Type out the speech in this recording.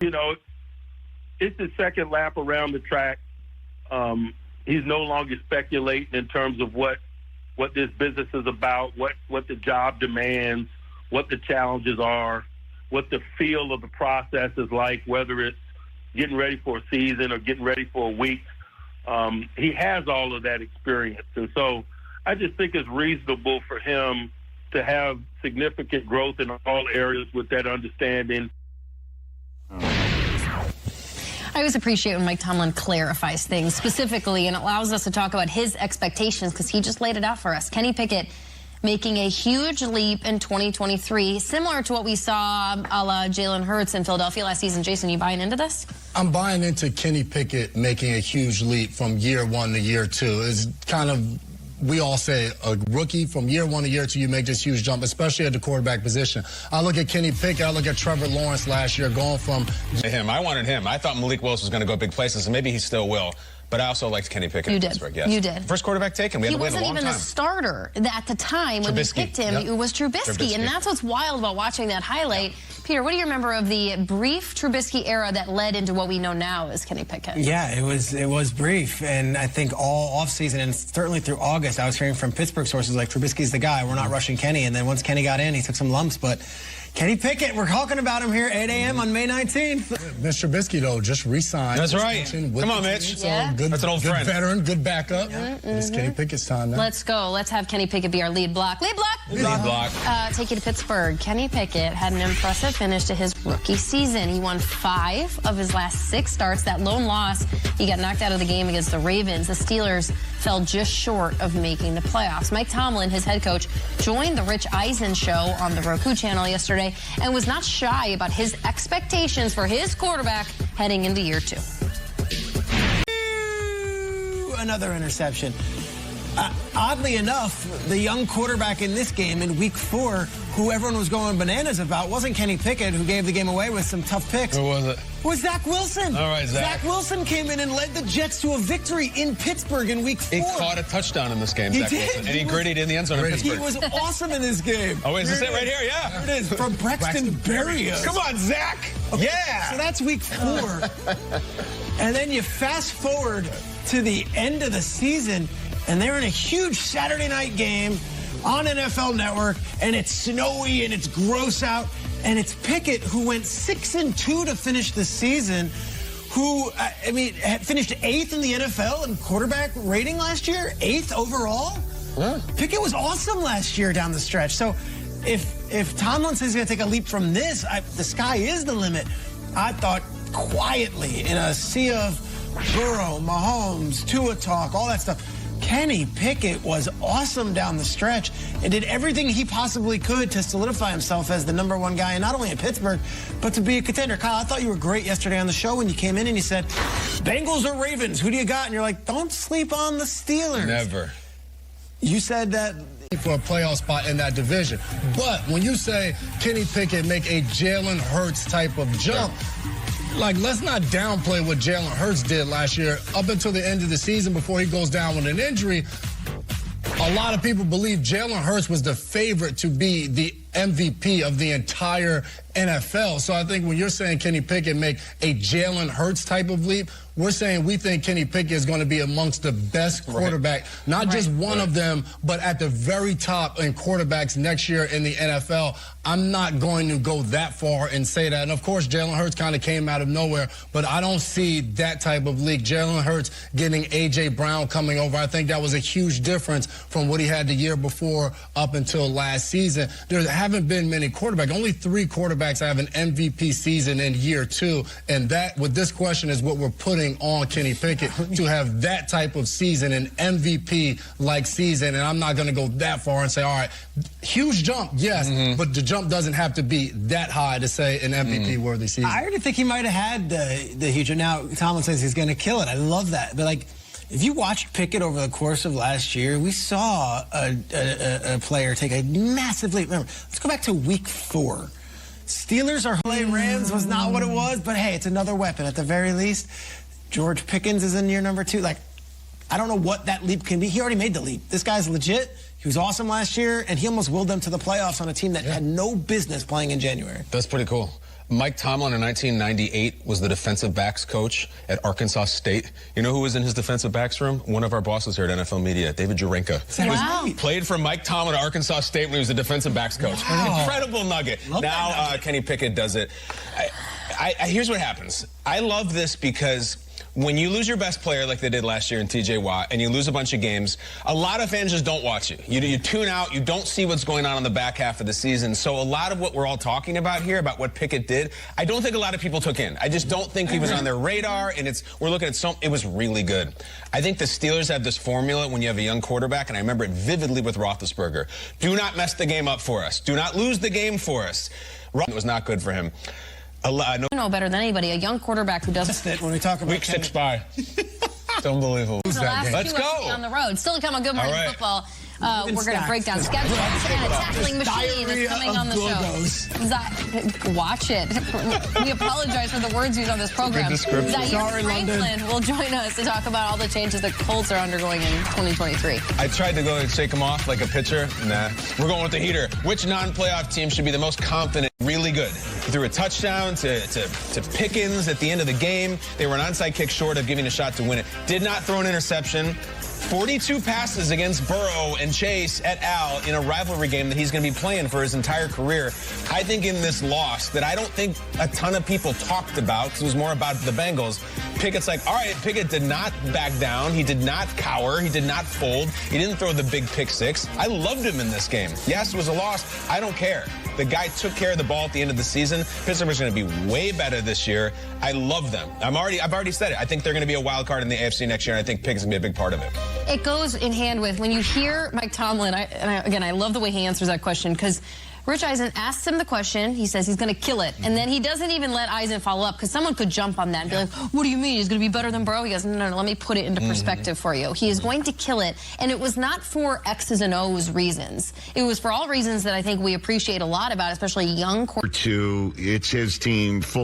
You know, it's his second lap around the track. He's no longer speculating in terms of what this business is about, what the job demands, what the challenges are, what the feel of the process is like, whether it's getting ready for a season or getting ready for a week. He has all of that experience. And so I just think it's reasonable for him to have significant growth in all areas with that understanding. I always appreciate when Mike Tomlin clarifies things specifically and allows us to talk about his expectations, because he just laid it out for us. Kenny Pickett making a huge leap in 2023, similar to what we saw a la Jalen Hurts in Philadelphia last season. Jason, you buying into this? I'm buying into Kenny Pickett making a huge leap from year one to year two. It's kind of, we all say, a rookie from year one to year two, you make this huge jump, especially at the quarterback position. I look at Kenny Pickett, I look at Trevor Lawrence last year, going from I wanted him. I thought Malik Willis was going to go big places, and maybe he still will. But I also liked Kenny Pickett. You did. Pittsburgh, yes. You did. First quarterback taken. We had to wait a long time. He wasn't even a starter at the time when we picked him. Yep. It was Trubisky, and that's what's wild about watching that highlight. Peter, what do you remember of the brief Trubisky era that led into what we know now as Kenny Pickett? Yeah, it was brief, and I think all offseason and certainly through August, I was hearing from Pittsburgh sources like, Trubisky's the guy. We're not rushing Kenny. And then once Kenny got in, he took some lumps, but Kenny Pickett, we're talking about him here, 8 a.m. on May 19th. Mr. Trubisky, though, just re-signed. That's right. Come on, Mitch. So that's an old friend. Good veteran, good backup. It's Kenny Pickett's time now. Let's go. Let's have Kenny Pickett be our lead block. Lead block! Lead block. Take you to Pittsburgh. Kenny Pickett had an impressive finish to his rookie season. He won 5 of his last 6 starts. That lone loss, he got knocked out of the game against the Ravens. The Steelers fell just short of making the playoffs. Mike Tomlin, his head coach, joined the Rich Eisen show on the Roku channel yesterday and was not shy about his expectations for his quarterback heading into year 2. Another interception. Oddly enough, the young quarterback in this game in week 4, who everyone was going bananas about, wasn't Kenny Pickett, who gave the game away with some tough picks. Who was it? It was Zach Wilson. All right, Zach. Zach Wilson came in and led the Jets to a victory in Pittsburgh in week 4. He caught a touchdown in this game, He Zach did. Wilson. And he gritted in the end zone in Pittsburgh. He was awesome in this game. Oh, wait, is this it right here? Yeah. Here it is, from Braxton Berrios. Come on, Zach. Okay, Yeah. so that's week 4. And then you fast forward to the end of the season, and they're in a huge Saturday night game on NFL Network, and it's snowy and it's gross out, and it's Pickett, who went 6-2 to finish the season, who, had finished 8th in the NFL in quarterback rating last year, 8th overall. Yeah. Pickett was awesome last year down the stretch. So if Tomlin says he's going to take a leap from this, the sky is the limit. I thought quietly in a sea of Burrow, Mahomes, Tua talk, all that stuff, Kenny Pickett was awesome down the stretch and did everything he possibly could to solidify himself as the #1 guy, and not only in Pittsburgh, but to be a contender. Kyle, I thought you were great yesterday on the show when you came in and you said, Bengals or Ravens, who do you got? And you're like, don't sleep on the Steelers. Never. You said that for a playoff spot in that division. But when you say Kenny Pickett make a Jalen Hurts type of jump, like, let's not downplay what Jalen Hurts did last year up until the end of the season before he goes down with an injury. A lot of people believe Jalen Hurts was the favorite to be the MVP of the entire NFL. So I think when you're saying Kenny Pickett make a Jalen Hurts type of leap, we're saying we think Kenny Pickett is going to be amongst the best quarterback, not just one of them, but at the very top in quarterbacks next year in the NFL. I'm not going to go that far and say that. And, of course, Jalen Hurts kind of came out of nowhere, but I don't see that type of leap. Jalen Hurts getting A.J. Brown coming over, I think that was a huge difference from what he had the year before up until last season. There haven't been many quarterbacks. Only 3 quarterbacks have an MVP season in year 2, and that, with this question, is what we're putting on Kenny Pickett, to have that type of season, an MVP-like season. And I'm not going to go that far and say, all right, huge jump, yes, but the jump doesn't have to be that high to say an MVP-worthy season. I already think he might have had the huge jump. Now, Tomlin says he's going to kill it. I love that. But, like, if you watched Pickett over the course of last year, we saw a player take a massive leap. Remember, let's go back to week 4. Steelers are playing Rams was not what it was, but hey, it's another weapon at the very least. George Pickens is in year number 2. Like, I don't know what that leap can be. He already made the leap. This guy's legit. He was awesome last year, and he almost willed them to the playoffs on a team that had no business playing in January. That's pretty cool. Mike Tomlin in 1998 was the defensive backs coach at Arkansas State. You know who was in his defensive backs room? One of our bosses here at NFL Media, David Jurenka. Wow. Played for Mike Tomlin at Arkansas State when he was the defensive backs coach. Wow. Incredible nugget. Now Kenny Pickett does it. Here's what happens. I love this because when you lose your best player like they did last year in T.J. Watt and you lose a bunch of games, a lot of fans just don't watch you. You tune out. You don't see what's going on in the back half of the season. So a lot of what we're all talking about here, about what Pickett did, I don't think a lot of people took in. I just don't think he was on their radar, and we're looking at it was really good. I think the Steelers have this formula when you have a young quarterback, and I remember it vividly with Roethlisberger. Do not mess the game up for us. Do not lose the game for us. It was not good for him. You know better than anybody, a young quarterback who doesn't. When we talk about Week 6 bye. It's unbelievable. Let's go. On the road. Still to come on Good Morning Football. We're going to break down schedules and a tackling machine is coming on the show. Watch it. We apologize for the words used on this program. Zaire Franklin will join us to talk about all the changes the Colts are undergoing in 2023. I tried to go and shake him off like a pitcher. Nah. We're going with the heater. Which non-playoff team should be the most confident, really good? He threw a touchdown to Pickens at the end of the game. They were an onside kick short of giving a shot to win it. Did not throw an interception. 42 passes against Burrow and Chase et al. In a rivalry game that he's going to be playing for his entire career. I think in this loss that I don't think a ton of people talked about, because it was more about the Bengals, Pickett's like, all right, Pickett did not back down. He did not cower. He did not fold. He didn't throw the big pick six. I loved him in this game. Yes, it was a loss. I don't care. The guy took care of the ball at the end of the season. Pittsburgh's going to be way better this year. I love them. I've already said it. I think they're going to be a wild card in the AFC next year, and I think Pickett's going to be a big part of it. It goes in hand with when you hear Mike Tomlin, again, I love the way he answers that question, because Rich Eisen asks him the question. He says he's going to kill it. And then he doesn't even let Eisen follow up, because someone could jump on that and be like, what do you mean? He's going to be better than Burrow? He goes, no, let me put it into perspective for you. He is going to kill it. And it was not for X's and O's reasons. It was for all reasons that I think we appreciate a lot about, especially young quarterbacks. It's his team full.